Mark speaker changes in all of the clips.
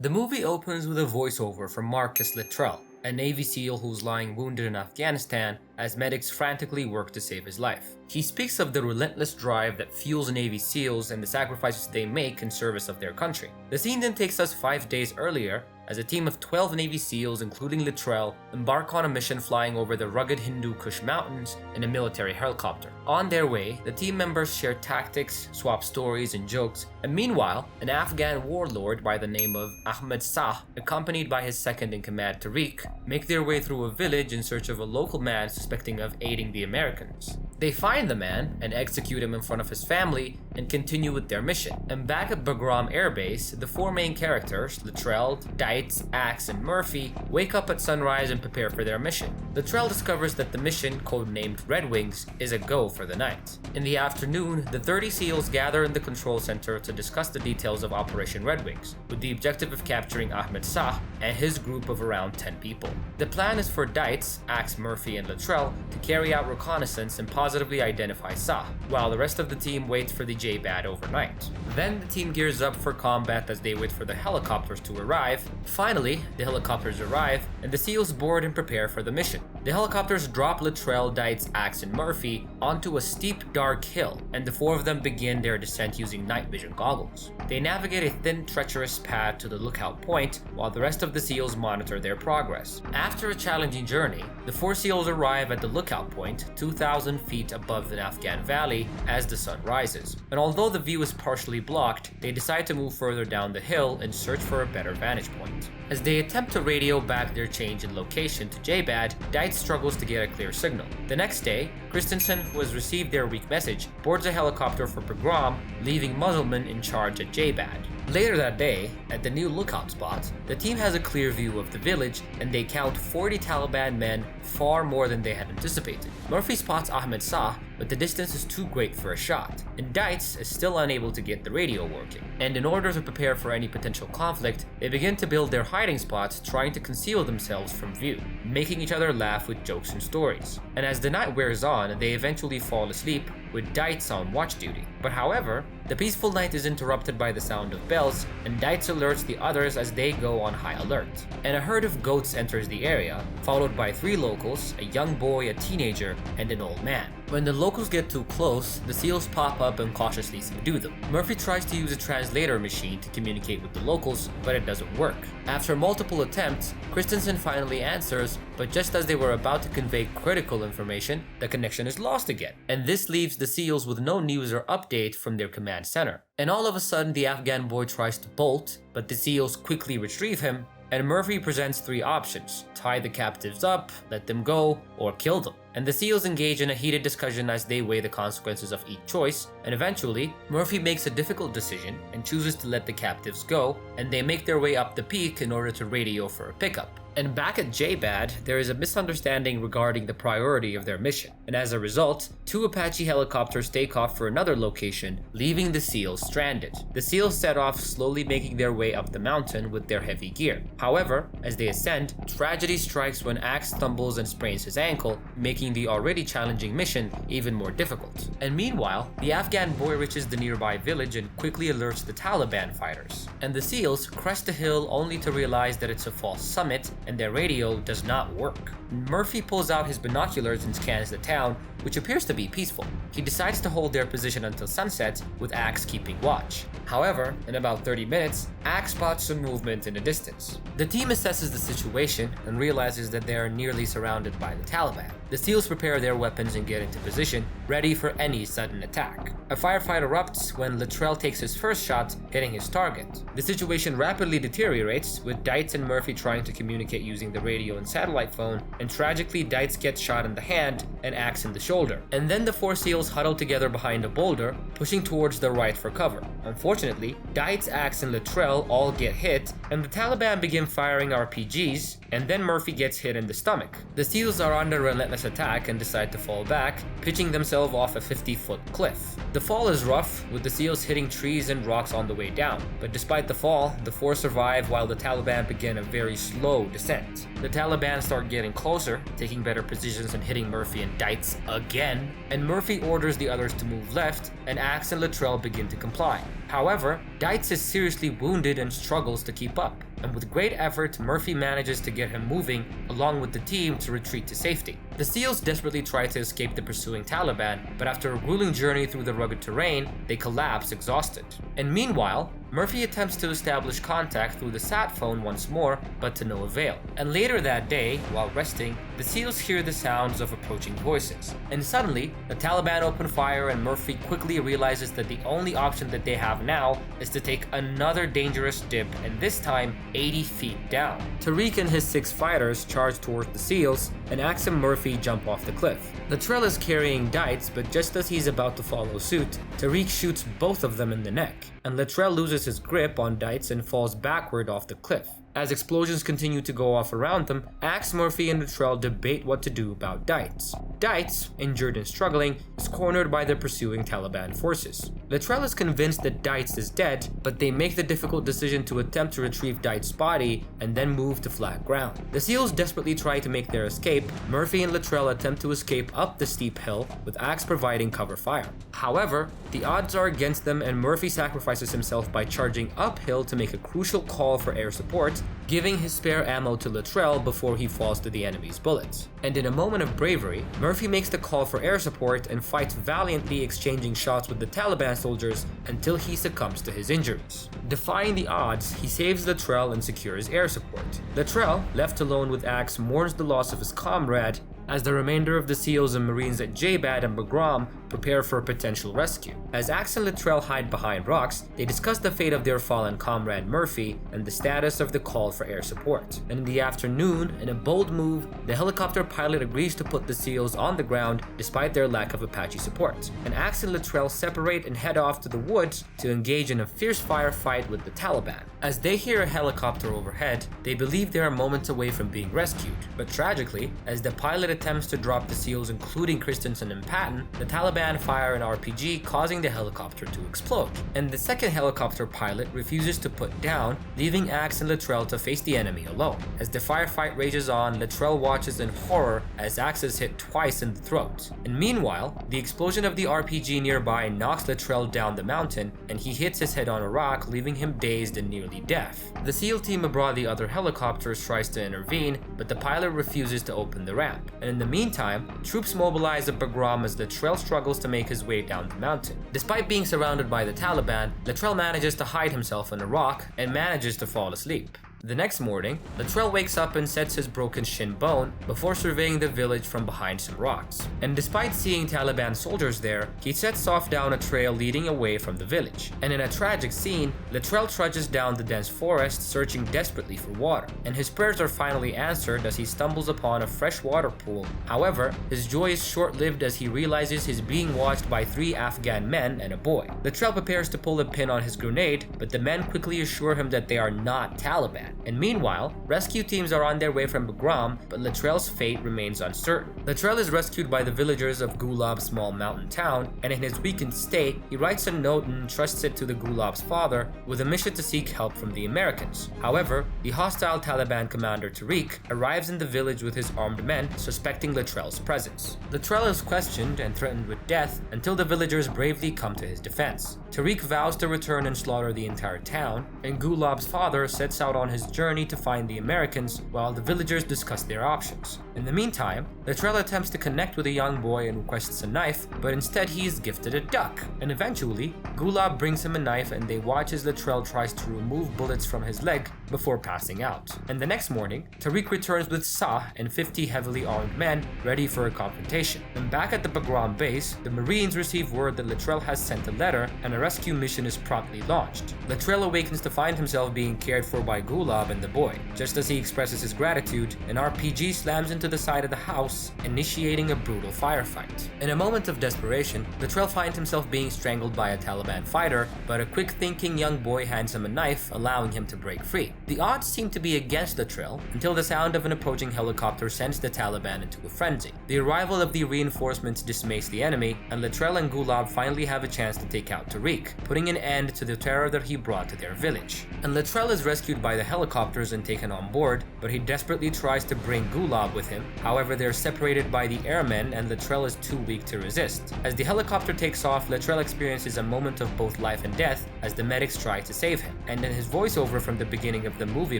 Speaker 1: The movie opens with a voiceover from Marcus Luttrell, a Navy SEAL who's lying wounded in Afghanistan as medics frantically work to save his life. He speaks of the relentless drive that fuels Navy SEALs and the sacrifices they make in service of their country. The scene then takes us 5 days earlier as a team of 12 Navy SEALs, including Luttrell, embark on a mission flying over the rugged Hindu Kush Mountains in a military helicopter. On their way, the team members share tactics, swap stories and jokes, and meanwhile, an Afghan warlord by the name of Ahmed Shah, accompanied by his second-in-command Tariq, make their way through a village in search of a local man suspecting of aiding the Americans. They find the man and execute him in front of his family and continue with their mission. And back at Bagram Air Base, the 4 main characters, Luttrell, Dietz, Axe, and Murphy, wake up at sunrise and prepare for their mission. Luttrell discovers that the mission, codenamed Red Wings, is a go for the night. In the afternoon, the 30 SEALs gather in the control center to discuss the details of Operation Red Wings, with the objective of capturing Ahmed Shah and his group of around 10 people. The plan is for Dietz, Axe, Murphy, and Luttrell to carry out reconnaissance and positively identify Shah, while the rest of the team waits for the J-Bad overnight. Then the team gears up for combat as they wait for the helicopters to arrive. Finally, the helicopters arrive, and the SEALs board and prepare for the mission. The helicopters drop Luttrell, Dietz, Axe, and Murphy onto a steep, dark hill, and the 4 of them begin their descent using night vision goggles. They navigate a thin, treacherous path to the lookout point, while the rest of the SEALs monitor their progress. After a challenging journey, the 4 SEALs arrive at the lookout point, 2,000 feet above the Afghan valley, as the sun rises. And although the view is partially blocked, they decide to move further down the hill and search for a better vantage point. As they attempt to radio back their change in location to J-Bad, Dietz struggles to get a clear signal. The next day, Christensen, who has received their weak message, boards a helicopter for Bagram, leaving Muzzleman in charge at J-Bad. Later that day, at the new lookout spot, the team has a clear view of the village and they count 40 Taliban men, far more than they had anticipated. Murphy spots Ahmed Shah, but the distance is too great for a shot, and Dietz is still unable to get the radio working. And in order to prepare for any potential conflict, they begin to build their hiding spots, trying to conceal themselves from view, making each other laugh with jokes and stories. And as the night wears on, they eventually fall asleep, with Dietz on watch duty. But however, the peaceful night is interrupted by the sound of bells, and Dietz alerts the others as they go on high alert. And a herd of goats enters the area, followed by 3 locals, a young boy, a teenager, and an old man. When the locals get too close, the SEALs pop up and cautiously subdue them. Murphy tries to use a translator machine to communicate with the locals, but it doesn't work. After multiple attempts, Christensen finally answers, but just as they were about to convey critical information, the connection is lost again. And this leaves the SEALs with no news or update from their command center. And all of a sudden, the Afghan boy tries to bolt, but the SEALs quickly retrieve him, and Murphy presents 3 options: tie the captives up, let them go, or kill them. And the SEALs engage in a heated discussion as they weigh the consequences of each choice, and eventually, Murphy makes a difficult decision and chooses to let the captives go, and they make their way up the peak in order to radio for a pickup. And back at J-Bad, there is a misunderstanding regarding the priority of their mission, and as a result, 2 Apache helicopters take off for another location, leaving the SEALs stranded. The SEALs set off, slowly making their way up the mountain with their heavy gear. However, as they ascend, tragedy strikes when Axe stumbles and sprains his ankle, making the already challenging mission even more difficult. And meanwhile, the Afghan boy reaches the nearby village and quickly alerts the Taliban fighters. And the SEALs crest the hill only to realize that it's a false summit and their radio does not work. Murphy pulls out his binoculars and scans the town, which appears to be peaceful. He decides to hold their position until sunset, with Axe keeping watch. However, in about 30 minutes, Axe spots some movement in the distance. The team assesses the situation and realizes that they are nearly surrounded by the Taliban. The SEALs prepare their weapons and get into position, ready for any sudden attack. A firefight erupts when Luttrell takes his first shot, hitting his target. The situation rapidly deteriorates, with Dietz and Murphy trying to communicate using the radio and satellite phone, and tragically Dietz gets shot in the hand and Axe in the shoulder. And then the 4 SEALs huddle together behind a boulder, pushing towards the right for cover. Unfortunately, Dietz, Axe, and Luttrell all get hit, and the Taliban begin firing RPGs, and then Murphy gets hit in the stomach. The SEALs are under relentless attack and decide to fall back, pitching themselves off a 50-foot cliff. The fall is rough, with the SEALs hitting trees and rocks on the way down, but despite the fall, the 4 survive while the Taliban begin a very slow descent. The Taliban start getting closer, taking better positions and hitting Murphy and Dietz again, and Murphy orders the others to move left, and Axe and Luttrell begin to comply. However, Dietz is seriously wounded and struggles to keep up. and with great effort, Murphy manages to get him moving along with the team to retreat to safety. The SEALs desperately try to escape the pursuing Taliban, but after a grueling journey through the rugged terrain, they collapse exhausted. And meanwhile, Murphy attempts to establish contact through the sat phone once more, but to no avail. And later that day, while resting, the SEALs hear the sounds of approaching voices. And suddenly, the Taliban open fire and Murphy quickly realizes that the only option that they have now is to take another dangerous dip, and this time 80 feet down. Tariq and his 6 fighters charge towards the SEALs, and Axe and Murphy jump off the cliff. Luttrell is carrying Dites, but just as he's about to follow suit, Tariq shoots both of them in the neck, and Luttrell loses his grip on Dites and falls backward off the cliff. As explosions continue to go off around them, Axe, Murphy, and Luttrell debate what to do about Dites. Dites, injured and struggling, is cornered by the pursuing Taliban forces. Luttrell is convinced that Dites is dead, but they make the difficult decision to attempt to retrieve Dites' body and then move to flat ground. The SEALs desperately try to make their escape. Murphy and Luttrell attempt to escape up the steep hill, with Axe providing cover fire. However, the odds are against them, and Murphy sacrifices himself by charging uphill to make a crucial call for air support, giving his spare ammo to Luttrell before he falls to the enemy's bullets. And in a moment of bravery, Murphy makes the call for air support and fights valiantly, exchanging shots with the Taliban soldiers until he succumbs to his injuries. Defying the odds, he saves Luttrell and secures air support. Luttrell, left alone with Axe, mourns the loss of his comrade, as the remainder of the SEALs and Marines at Jabad and Bagram prepare for a potential rescue. As Axe and Luttrell hide behind rocks, they discuss the fate of their fallen comrade Murphy and the status of the call for air support. And in the afternoon, in a bold move, the helicopter pilot agrees to put the SEALs on the ground despite their lack of Apache support. And Axe and Luttrell separate and head off to the woods to engage in a fierce firefight with the Taliban. As they hear a helicopter overhead, they believe they are moments away from being rescued. But tragically, as the pilot attempts to drop the SEALs, including Christensen and Patton, the Taliban fire an RPG, causing the helicopter to explode. And the second helicopter pilot refuses to put down, leaving Axe and Luttrell to face the enemy alone. As the firefight rages on, Luttrell watches in horror as Axe is hit twice in the throat. And meanwhile, the explosion of the RPG nearby knocks Luttrell down the mountain, and he hits his head on a rock, leaving him dazed and nearly deaf. The SEAL team aboard the other helicopters tries to intervene, but the pilot refuses to open the ramp. And in the meantime, troops mobilize at Bagram as Luttrell struggles to make his way down the mountain. Despite being surrounded by the Taliban, Luttrell manages to hide himself in a rock and manages to fall asleep. The next morning, Luttrell wakes up and sets his broken shin bone before surveying the village from behind some rocks. And despite seeing Taliban soldiers there, he sets off down a trail leading away from the village. And in a tragic scene, Luttrell trudges down the dense forest, searching desperately for water. And his prayers are finally answered as he stumbles upon a fresh water pool. However, his joy is short-lived as he realizes he's being watched by 3 Afghan men and a boy. Luttrell prepares to pull the pin on his grenade, but the men quickly assure him that they are not Taliban. And meanwhile, rescue teams are on their way from Bagram, but Luttrell's fate remains uncertain. Luttrell is rescued by the villagers of Gulab's small mountain town, and in his weakened state, he writes a note and entrusts it to the Gulab's father with a mission to seek help from the Americans. However, the hostile Taliban commander Tariq arrives in the village with his armed men, suspecting Luttrell's presence. Luttrell is questioned and threatened with death until the villagers bravely come to his defense. Tariq vows to return and slaughter the entire town, and Gulab's father sets out on his journey to find the Americans while the villagers discuss their options. In the meantime, Luttrell attempts to connect with a young boy and requests a knife, but instead he is gifted a duck. And eventually, Gulab brings him a knife and they watch as Luttrell tries to remove bullets from his leg before passing out. And the next morning, Tariq returns with Sah and 50 heavily armed men ready for a confrontation. And back at the Bagram base, the Marines receive word that Luttrell has sent a letter and a rescue mission is promptly launched. Luttrell awakens to find himself being cared for by Gulab and the boy. Just as he expresses his gratitude, an RPG slams into the side of the house, initiating a brutal firefight. In a moment of desperation, Luttrell finds himself being strangled by a Taliban fighter, but a quick-thinking young boy hands him a knife, allowing him to break free. The odds seem to be against Luttrell until the sound of an approaching helicopter sends the Taliban into a frenzy. The arrival of the reinforcements dismays the enemy, and Luttrell and Gulab finally have a chance to take out Tariq, putting an end to the terror that he brought to their village. And Luttrell is rescued by the helicopters and taken on board, but he desperately tries to bring Gulab with him him. However, they are separated by the airmen and Luttrell is too weak to resist. As the helicopter takes off, Luttrell experiences a moment of both life and death as the medics try to save him. And then his voiceover from the beginning of the movie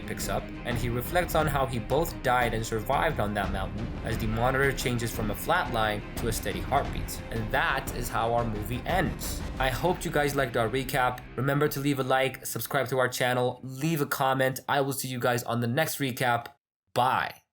Speaker 1: picks up, and he reflects on how he both died and survived on that mountain as the monitor changes from a flat line to a steady heartbeat. And that is how our movie ends. I hope you guys liked our recap. Remember to leave a like, subscribe to our channel, leave a comment. I will see you guys on the next recap. Bye.